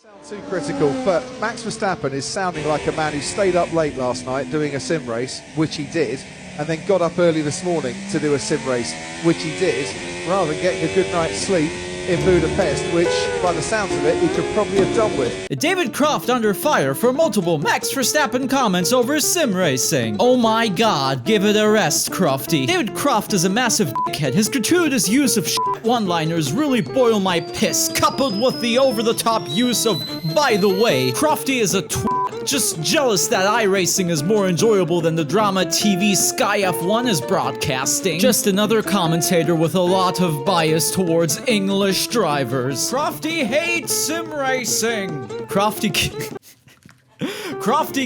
Sound too critical, but Max Verstappen is sounding like a man who stayed up late last night doing a sim race, which he did, and then got up early this morning to do a sim race, which he did, rather than getting a good night's sleep in Budapest, which, by the sounds of it, he could probably have done with. David Croft under fire for multiple Max Verstappen comments over sim racing. Oh my god, give it a rest, Crofty. David Croft is a massive dickhead. His gratuitous use of shit one-liners really boil my piss, coupled with the over-the-top use of, by the way. Crofty is a just jealous that iRacing is more enjoyable than the drama TV Sky F1 is broadcasting. Just another commentator with a lot of bias towards English drivers. Crofty hates sim racing. Crofty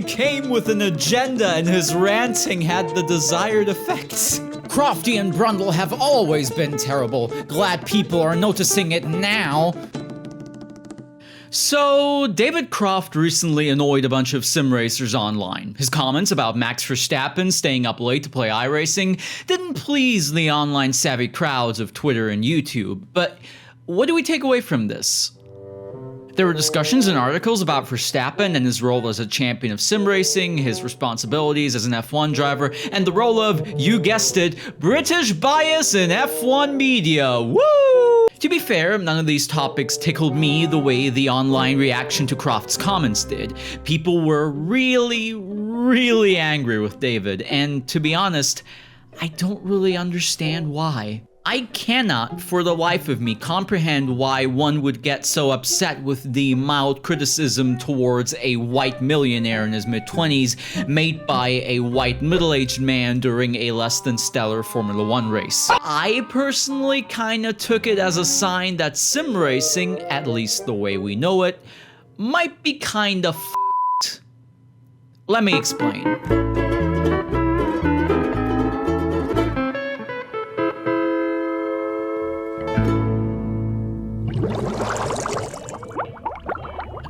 came with an agenda and his ranting had the desired effects. Crofty and Brundle have always been terrible. Glad people are noticing it now. So, David Croft recently annoyed a bunch of sim racers online. His comments about Max Verstappen staying up late to play iRacing didn't please the online savvy crowds of Twitter and YouTube. But what do we take away from this? There were discussions and articles about Verstappen and his role as a champion of sim racing, his responsibilities as an F1 driver, and the role of, you guessed it, British bias in F1 media. Woo! To be fair, none of these topics tickled me the way the online reaction to Croft's comments did. People were really angry with David, and to be honest, I don't really understand why. I cannot, for the life of me, comprehend why one would get so upset with the mild criticism towards a white millionaire in his mid-20s made by a white middle-aged man during a less than stellar Formula 1 race. I personally kinda took it as a sign that sim racing, at least the way we know it, might be kinda f***ed. Let me explain.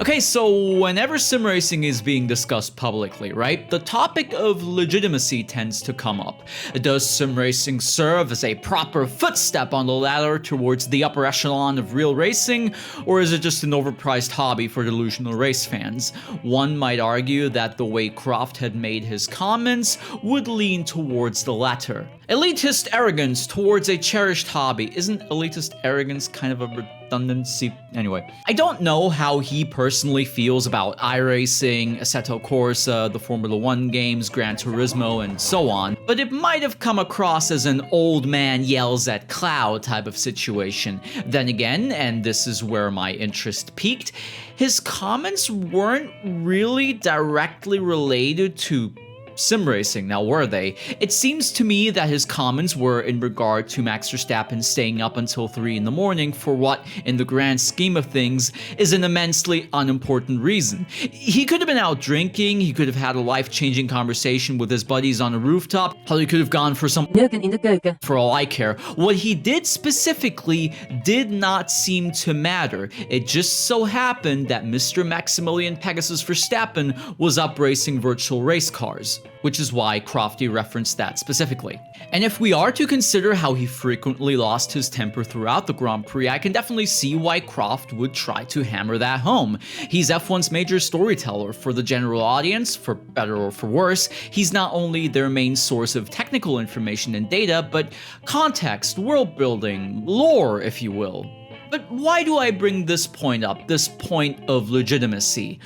Okay, so whenever sim racing is being discussed publicly, right, the topic of legitimacy tends to come up. Does sim racing serve as a proper footstep on the ladder towards the upper echelon of real racing, or is it just an overpriced hobby for delusional race fans? One might argue that the way Croft had made his comments would lean towards the latter. Elitist arrogance towards a cherished hobby. Isn't elitist arrogance kind of a redundancy? Anyway, I don't know how he personally feels about iRacing, Assetto Corsa, the Formula 1 games, Gran Turismo, and so on, but it might have come across as an old man yells at cloud type of situation. Then again, and this is where my interest peaked, his comments weren't really directly related to sim racing, now were they? It seems to me that his comments were in regard to Max Verstappen staying up until 3 in the morning for what, in the grand scheme of things, is an immensely unimportant reason. He could have been out drinking, he could have had a life-changing conversation with his buddies on a rooftop, hell, he could have gone for some in the keuken. For all I care. What he did specifically did not seem to matter. It just so happened that Mr. Maximilian Pegasus Verstappen was up racing virtual race cars, which is why Crofty referenced that specifically. And if we are to consider how he frequently lost his temper throughout the Grand Prix, I can definitely see why Croft would try to hammer that home. He's F1's major storyteller for the general audience, for better or for worse. He's not only their main source of technical information and data, but context, world building, lore, if you will. But why do I bring this point up, this point of legitimacy?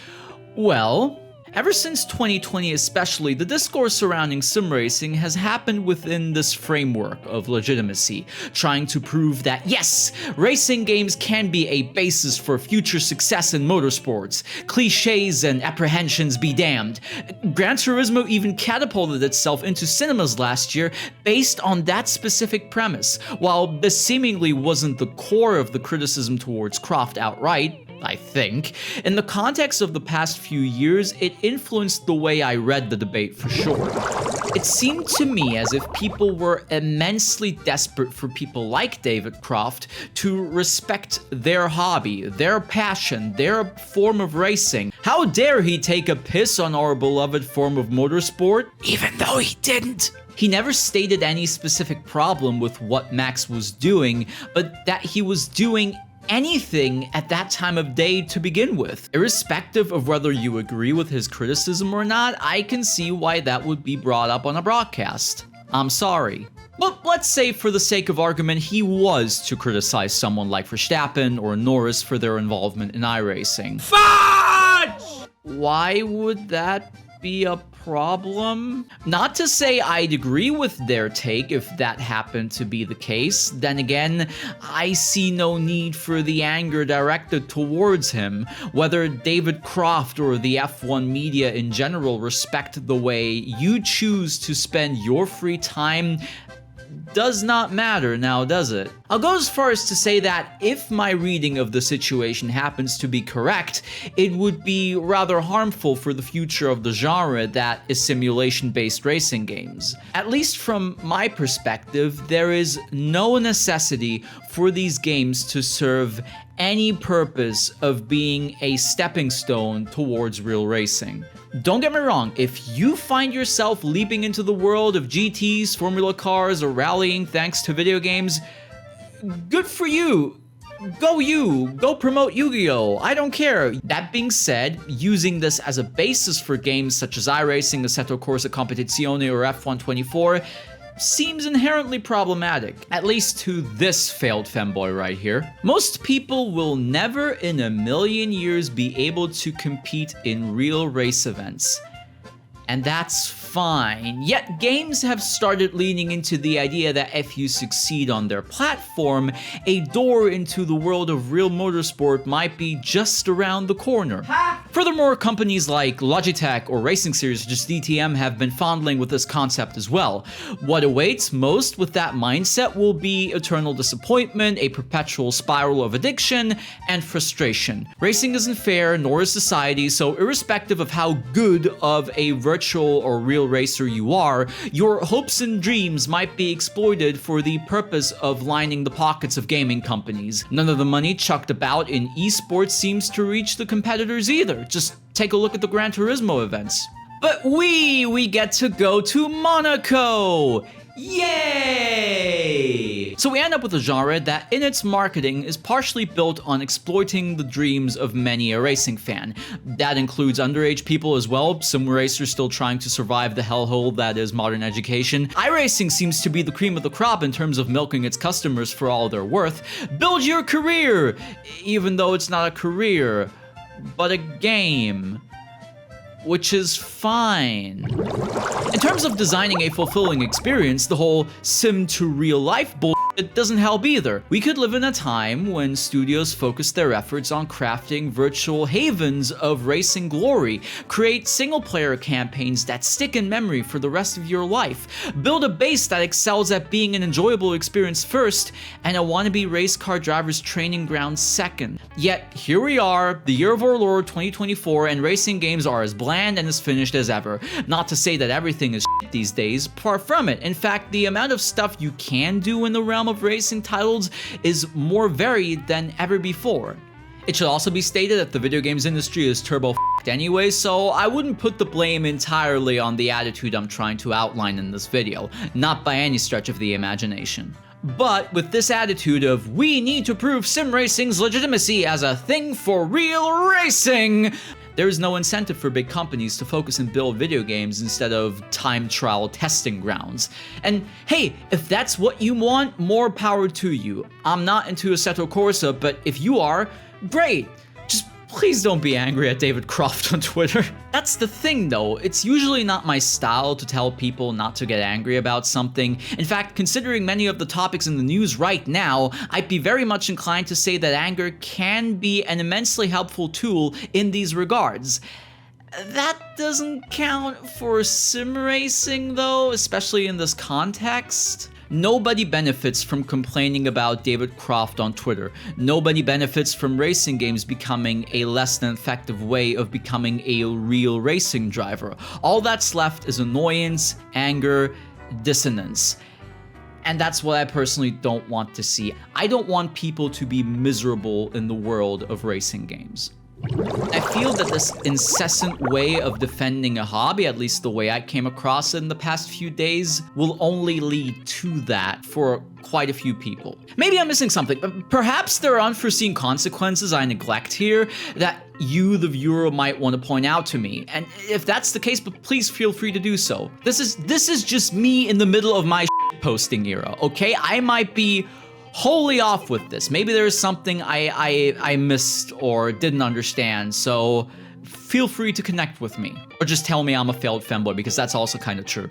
Well, ever since 2020 especially, the discourse surrounding sim racing has happened within this framework of legitimacy, trying to prove that yes, racing games can be a basis for future success in motorsports. Cliches and apprehensions be damned. Gran Turismo even catapulted itself into cinemas last year based on that specific premise. While this seemingly wasn't the core of the criticism towards Croft outright, I think, in the context of the past few years, it influenced the way I read the debate for sure. It seemed to me as if people were immensely desperate for people like David Croft to respect their hobby, their passion, their form of racing. How dare he take a piss on our beloved form of motorsport, even though he didn't? He never stated any specific problem with what Max was doing, but that he was doing anything at that time of day to begin with. Irrespective of whether you agree with his criticism or not, I can see why that would be brought up on a broadcast. I'm sorry. But let's say for the sake of argument, he was to criticize someone like Verstappen or Norris for their involvement in iracing. Fudge! Why would that be a problem? Not to say I'd agree with their take if that happened to be the case. Then again, I see no need for the anger directed towards him. Whether David Croft or the F1 media in general respect the way you choose to spend your free time does not matter now, does it? I'll go as far as to say that if my reading of the situation happens to be correct, it would be rather harmful for the future of the genre that is simulation-based racing games. At least from my perspective, there is no necessity for these games to serve any purpose of being a stepping stone towards real racing. Don't get me wrong, if you find yourself leaping into the world of GTs, Formula cars, or rallying thanks to video games, good for you. Go promote Yu-Gi-Oh! I don't care. That being said, using this as a basis for games such as iRacing, Assetto Corsa Competizione, or F124 seems inherently problematic, at least to this failed femboy right here. Most people will never in a million years be able to compete in real race events. And that's fine. Yet games have started leaning into the idea that if you succeed on their platform, a door into the world of real motorsport might be just around the corner. Furthermore, companies like Logitech or racing series such as DTM have been fondling with this concept as well. What awaits most with that mindset will be eternal disappointment, a perpetual spiral of addiction, and frustration. Racing isn't fair, nor is society, so irrespective of how good of a virtual or real racer you are, your hopes and dreams might be exploited for the purpose of lining the pockets of gaming companies. None of the money chucked about in esports seems to reach the competitors either. Just take a look at the Gran Turismo events. But we get to go to Monaco! Yay! So we end up with a genre that in its marketing is partially built on exploiting the dreams of many a racing fan. That includes underage people as well, sim racers still trying to survive the hellhole that is modern education. iRacing seems to be the cream of the crop in terms of milking its customers for all they're worth. Build your career! Even though it's not a career, but a game. Which is fine. In terms of designing a fulfilling experience, the whole sim to real life bullshit doesn't help either. We could live in a time when studios focus their efforts on crafting virtual havens of racing glory, create single-player campaigns that stick in memory for the rest of your life, build a base that excels at being an enjoyable experience first, and a wannabe race car driver's training ground second. Yet, here we are, the year of our Lord 2024, and racing games are as bland and as finished as ever. Not to say that everything is shit these days, far from it. In fact, the amount of stuff you can do in the realm of racing titles is more varied than ever before. It should also be stated that the video games industry is turbo f***ed anyway, so I wouldn't put the blame entirely on the attitude I'm trying to outline in this video, not by any stretch of the imagination. But with this attitude of we need to prove sim racing's legitimacy as a thing for real racing, there is no incentive for big companies to focus and build video games instead of time trial testing grounds. And hey, if that's what you want, more power to you. I'm not into Assetto Corsa, but if you are, great. Just please don't be angry at David Croft on Twitter. That's the thing though, it's usually not my style to tell people not to get angry about something. In fact, considering many of the topics in the news right now, I'd be very much inclined to say that anger can be an immensely helpful tool in these regards. That doesn't count for sim racing though, especially in this context. Nobody benefits from complaining about David Croft on Twitter. Nobody benefits from racing games becoming a less than effective way of becoming a real racing driver. All that's left is annoyance, anger, dissonance. And that's what I personally don't want to see. I don't want people to be miserable in the world of racing games. I feel that this incessant way of defending a hobby, at least the way I came across it in the past few days, will only lead to that for quite a few people. Maybe I'm missing something, but perhaps there are unforeseen consequences I neglect here that you, the viewer, might want to point out to me. And if that's the case, but please feel free to do so. This is just me in the middle of my posting era, okay? I might be wholly off with this. Maybe there is something I missed or didn't understand, so feel free to connect with me. Or just tell me I'm a failed femboy, because that's also kind of true.